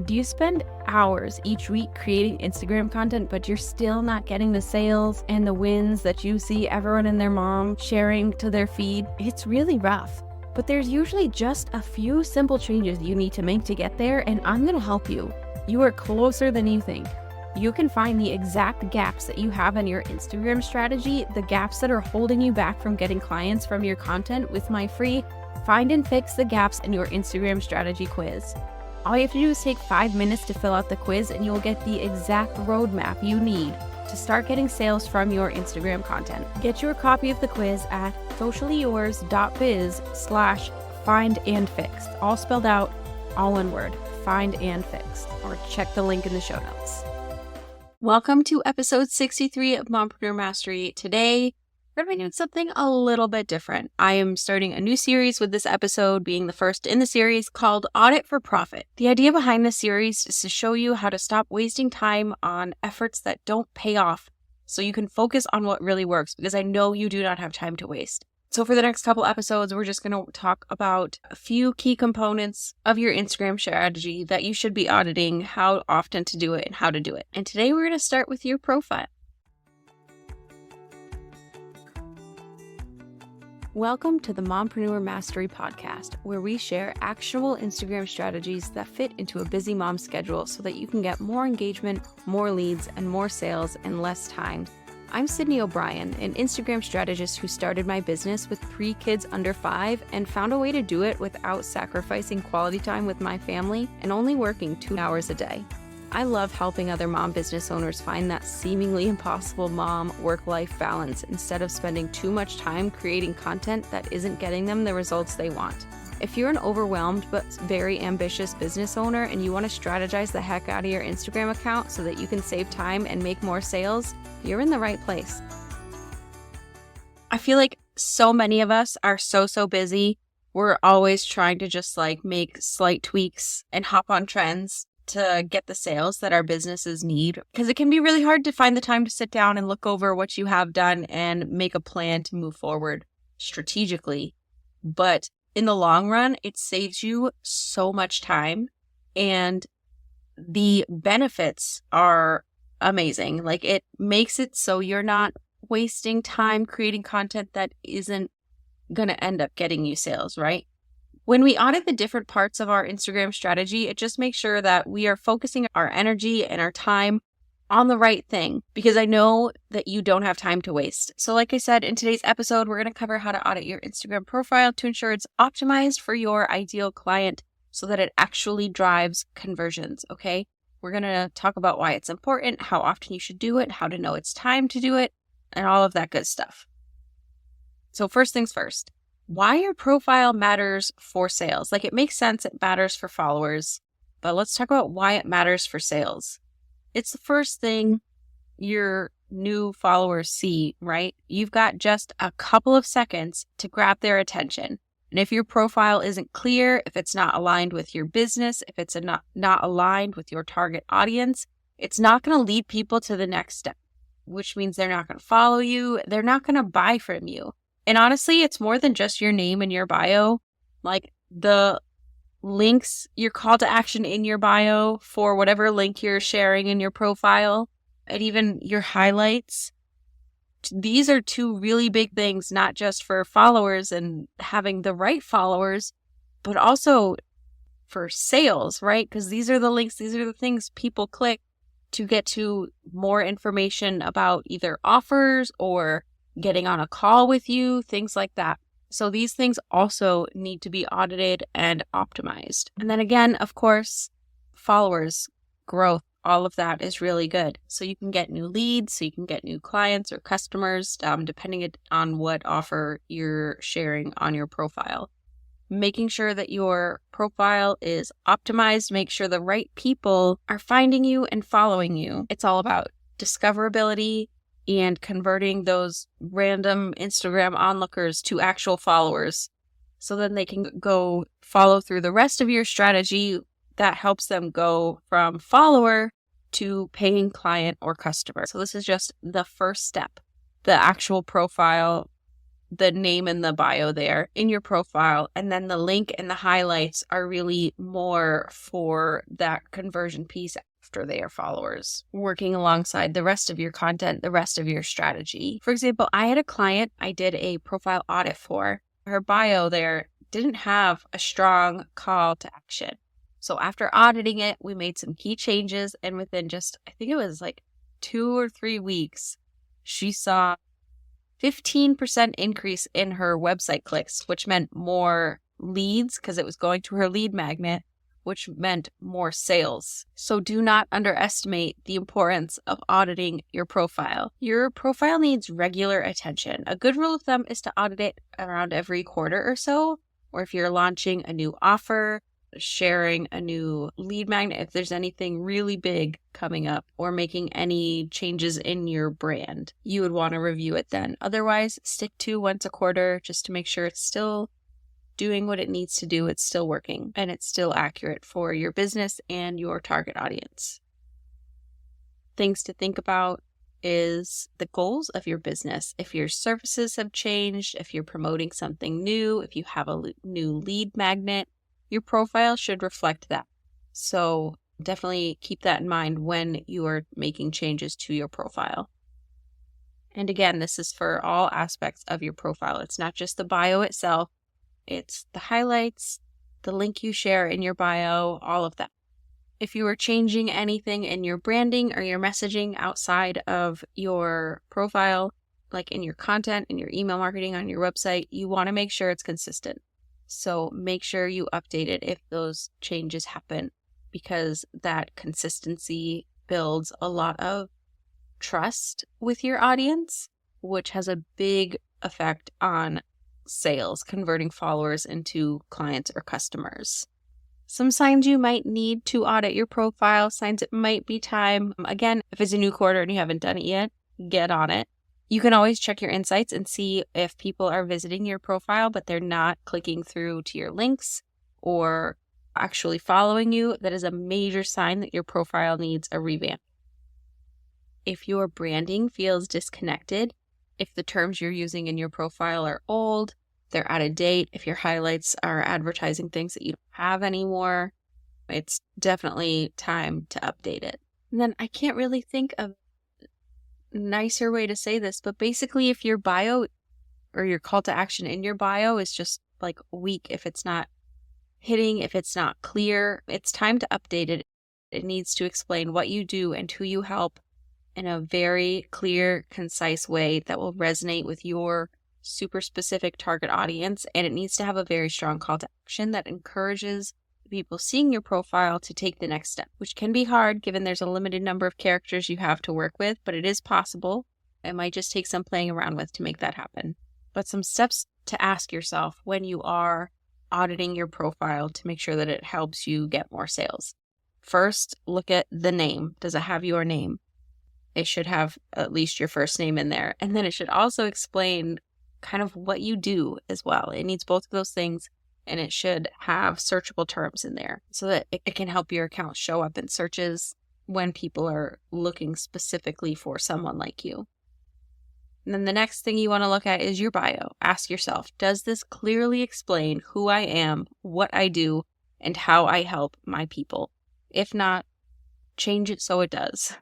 Do you spend hours each week creating Instagram content, but you're still not getting the sales and the wins that you see everyone and their mom sharing to their feed? It's really rough, but there's usually just a few simple changes you need to make to get there, and I'm going to help you. You are closer than you think. You can find the exact gaps that you have in your Instagram strategy, the gaps that are holding you back from getting clients from your content with my free Find and Fix the Gaps in Your Instagram Strategy quiz. All you have to do is take 5 minutes to fill out the quiz and you'll get the exact roadmap you need to start getting sales from your Instagram content. Get your copy of the quiz at sociallyyours.biz/findandfixed. All spelled out, all one word, find and fixed, or check the link in the show notes. Welcome to episode 63 of Mompreneur Mastery. Today, we're going to be doing something a little bit different. I am starting a new series with this episode being the first in the series called Audit for Profit. The idea behind this series is to show you how to stop wasting time on efforts that don't pay off so you can focus on what really works, because I know you do not have time to waste. So for the next couple episodes, we're just going to talk about a few key components of your Instagram strategy that you should be auditing, how often to do it, and how to do it. And today we're going to start with your profile. Welcome to the Mompreneur Mastery Podcast, where we share actionable Instagram strategies that fit into a busy mom's schedule so that you can get more engagement, more leads, and more sales in less time. I'm Sydney O'Brien, an Instagram strategist who started my business with 3 kids under 5 and found a way to do it without sacrificing quality time with my family and only working 2 hours a day. I love helping other mom business owners find that seemingly impossible mom work-life balance instead of spending too much time creating content that isn't getting them the results they want. If you're an overwhelmed but very ambitious business owner and you want to strategize the heck out of your Instagram account so that you can save time and make more sales, you're in the right place. I feel like so many of us are so busy. We're always trying to just make slight tweaks and hop on trends to get the sales that our businesses need, because it can be really hard to find the time to sit down and look over what you have done and make a plan to move forward strategically. But in the long run, it saves you so much time and the benefits are amazing. It makes it so you're not wasting time creating content that isn't going to end up getting you sales, right? When we audit the different parts of our Instagram strategy, it just makes sure that we are focusing our energy and our time on the right thing, because I know that you don't have time to waste. So like I said, in today's episode, we're going to cover how to audit your Instagram profile to ensure it's optimized for your ideal client so that it actually drives conversions, okay? We're going to talk about why it's important, how often you should do it, how to know it's time to do it, and all of that good stuff. So first things first. Why your profile matters for sales. It makes sense it matters for followers, but let's talk about why it matters for sales. It's the first thing your new followers see, right? You've got just a couple of seconds to grab their attention. And if your profile isn't clear, if it's not aligned with your business, if it's not aligned with your target audience, it's not going to lead people to the next step, which means they're not going to follow you. They're not going to buy from you. And honestly, it's more than just your name and your bio. The links, your call to action in your bio for whatever link you're sharing in your profile, and even your highlights. These are 2 really big things, not just for followers and having the right followers, but also for sales, right? Because these are the links, these are the things people click to get to more information about either offers or getting on a call with you, things like that. So these things also need to be audited and optimized. And then again, of course, followers, growth, all of that is really good. So you can get new leads, so you can get new clients or customers, depending on what offer you're sharing on your profile. Making sure that your profile is optimized, make sure the right people are finding you and following you. It's all about discoverability and converting those random Instagram onlookers to actual followers so then they can go follow through the rest of your strategy that helps them go from follower to paying client or customer. So this is just the first step, the actual profile the name and the bio there in your profile. And then the link and the highlights are really more for that conversion piece after they are followers, working alongside the rest of your content, the rest of your strategy. For example, I had a client I did a profile audit for. Her bio there didn't have a strong call to action. So after auditing it, we made some key changes, and within just, I think it was like 2 or 3 weeks, she saw 15% increase in her website clicks, which meant more leads because it was going to her lead magnet, which meant more sales. So do not underestimate the importance of auditing your profile. Your profile needs regular attention. A good rule of thumb is to audit it around every quarter or so, or if you're launching a new offer, sharing a new lead magnet, if there's anything really big coming up, or making any changes in your brand, you would want to review it then. Otherwise, stick to once a quarter just to make sure it's still doing what it needs to do, it's still working, and it's still accurate for your business and your target audience. Things to think about is the goals of your business. If your services have changed, if you're promoting something new, if you have a new lead magnet, your profile should reflect that. So definitely keep that in mind when you are making changes to your profile. And again, this is for all aspects of your profile. It's not just the bio itself. It's the highlights, the link you share in your bio, all of that. If you are changing anything in your branding or your messaging outside of your profile, like in your content, in your email marketing, on your website, you want to make sure it's consistent. So make sure you update it if those changes happen, because that consistency builds a lot of trust with your audience, which has a big effect on sales, converting followers into clients or customers. Some signs you might need to audit your profile, signs it might be time. Again, if it's a new quarter and you haven't done it yet, get on it. You can always check your insights and see if people are visiting your profile, but they're not clicking through to your links or actually following you. That is a major sign that your profile needs a revamp. If your branding feels disconnected, if the terms you're using in your profile are old, they're out of date, if your highlights are advertising things that you don't have anymore, it's definitely time to update it. And then I can't really think of nicer way to say this, but basically if your bio or your call to action in your bio is just like weak, if it's not hitting, if it's not clear, it's time to update it. It needs to explain what you do and who you help in a very clear, concise way that will resonate with your super specific target audience, and it needs to have a very strong call to action that encourages people seeing your profile to take the next step, which can be hard given there's a limited number of characters you have to work with, but it is possible. It might just take some playing around with to make that happen. But some steps to ask yourself when you are auditing your profile to make sure that it helps you get more sales. First, look at the name. Does it have your name? It should have at least your first name in there. And then it should also explain kind of what you do as well. It needs both of those things. And it should have searchable terms in there so that it can help your account show up in searches when people are looking specifically for someone like you. And then the next thing you want to look at is your bio. Ask yourself, does this clearly explain who I am, what I do, and how I help my people? If not, change it so it does.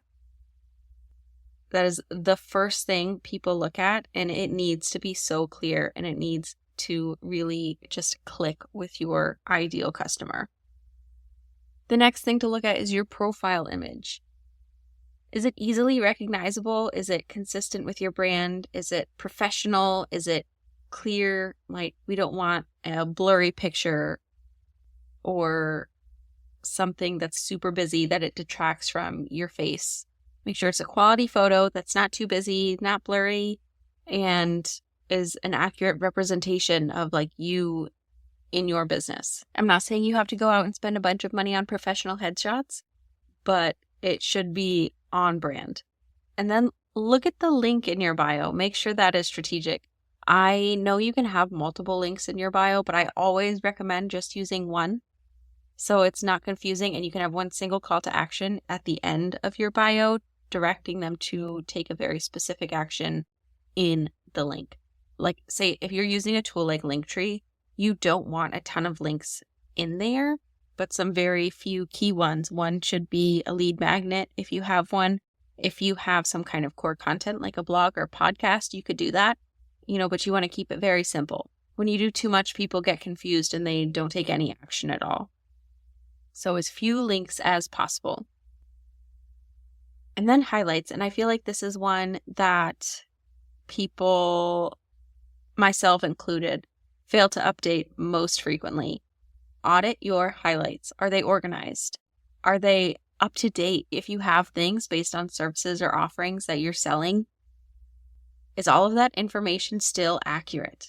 That is the first thing people look at, and it needs to be so clear, and it needs to really just click with your ideal customer. The next thing to look at is your profile image. Is it easily recognizable? Is it consistent with your brand? Is it professional? Is it clear? Like, we don't want a blurry picture or something that's super busy that it detracts from your face. Make sure it's a quality photo that's not too busy, not blurry, and is an accurate representation of like you in your business. I'm not saying you have to go out and spend a bunch of money on professional headshots, but it should be on brand. And then look at the link in your bio. Make sure that is strategic. I know you can have multiple links in your bio, but I always recommend just using one, so it's not confusing, and you can have one single call to action at the end of your bio, directing them to take a very specific action in the link. like say if you're using a tool like Linktree, you don't want a ton of links in there, but some very few key ones. One should be a lead magnet if you have one. If you have some kind of core content like a blog or podcast, you could do that, but you want to keep it very simple. When you do too much, people get confused and they don't take any action at all. So as few links as possible. And then highlights. And I feel like this is one that people, myself included, fail to update most frequently. Audit your highlights. Are they organized? Are they up to date? If you have things based on services or offerings that you're selling, is all of that information still accurate?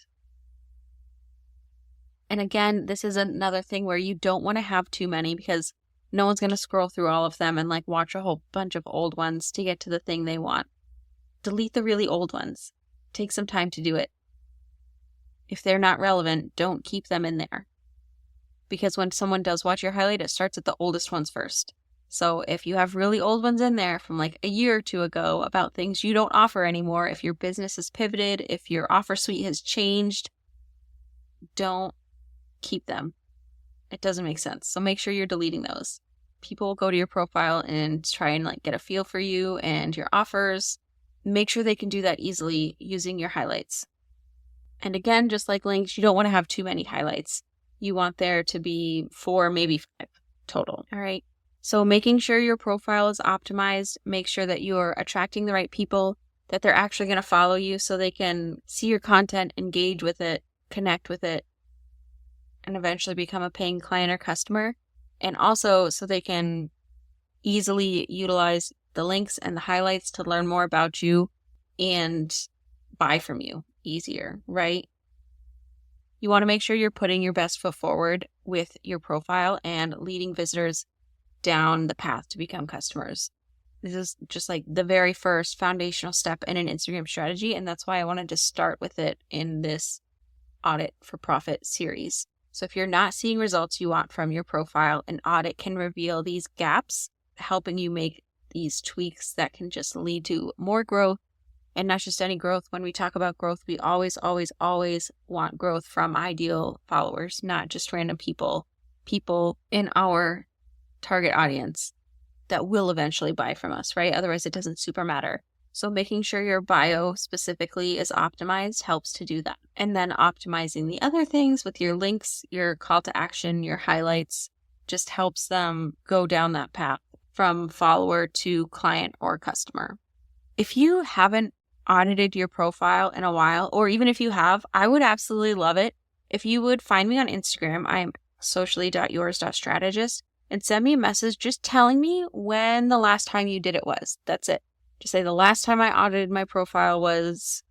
And again, this is another thing where you don't want to have too many because no one's going to scroll through all of them and watch a whole bunch of old ones to get to the thing they want. Delete the really old ones. Take some time to do it. If they're not relevant, don't keep them in there. Because when someone does watch your highlight, it starts at the oldest ones first. So if you have really old ones in there from a year or two ago about things you don't offer anymore, if your business has pivoted, if your offer suite has changed, don't keep them. It doesn't make sense. So make sure you're deleting those. People will go to your profile and try and get a feel for you and your offers. Make sure they can do that easily using your highlights. And again, just like links, you don't want to have too many highlights. You want there to be 4, maybe 5 total. All right. So making sure your profile is optimized, make sure that you're attracting the right people, that they're actually going to follow you so they can see your content, engage with it, connect with it, and eventually become a paying client or customer. And also so they can easily utilize the links and the highlights to learn more about you and buy from you easier, right? You want to make sure you're putting your best foot forward with your profile and leading visitors down the path to become customers. This is just the very first foundational step in an Instagram strategy. And that's why I wanted to start with it in this Audit for Profit series. So if you're not seeing results you want from your profile, an audit can reveal these gaps, helping you make these tweaks that can just lead to more growth. And not just any growth. When we talk about growth, we always, always, always want growth from ideal followers, not just random people in our target audience that will eventually buy from us, right? Otherwise, it doesn't super matter. So making sure your bio specifically is optimized helps to do that. And then optimizing the other things with your links, your call to action, your highlights, just helps them go down that path from follower to client or customer. If you haven't audited your profile in a while, or even if you have, I would absolutely love it if you would find me on Instagram. I am socially.yours.strategist, and send me a message just telling me when the last time you did it was. That's it. Just say the last time I audited my profile was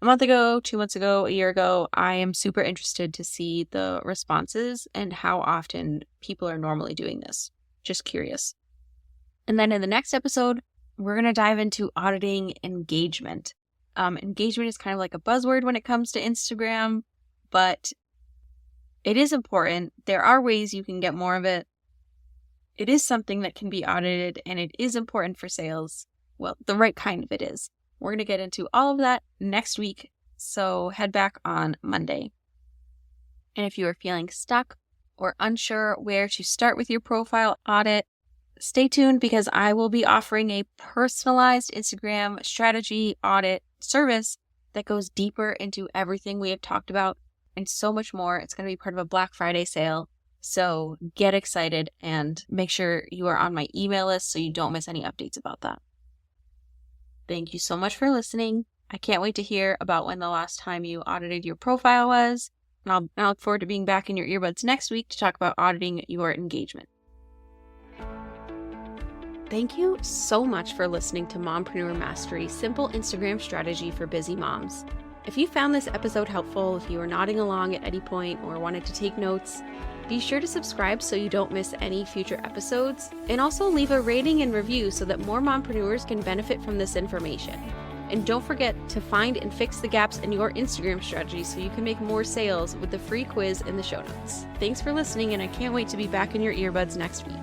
a month ago, 2 months ago, a year ago. I am super interested to see the responses and how often people are normally doing this. Just curious. And then in the next episode, we're going to dive into auditing engagement. Engagement is kind of like a buzzword when it comes to Instagram, but it is important. There are ways you can get more of it. It is something that can be audited, and it is important for sales. Well, the right kind of it is. We're going to get into all of that next week, so head back on Monday. And if you are feeling stuck or unsure where to start with your profile audit, stay tuned because I will be offering a personalized Instagram strategy audit service that goes deeper into everything we have talked about and so much more. It's going to be part of a Black Friday sale. So get excited and make sure you are on my email list so you don't miss any updates about that. Thank you so much for listening. I can't wait to hear about when the last time you audited your profile was. And I look forward to being back in your earbuds next week to talk about auditing your engagement. Thank you so much for listening to Mompreneur Mastery, simple Instagram strategy for busy moms. If you found this episode helpful, if you were nodding along at any point or wanted to take notes, be sure to subscribe so you don't miss any future episodes, and also leave a rating and review so that more mompreneurs can benefit from this information. And don't forget to find and fix the gaps in your Instagram strategy so you can make more sales with the free quiz in the show notes. Thanks for listening, and I can't wait to be back in your earbuds next week.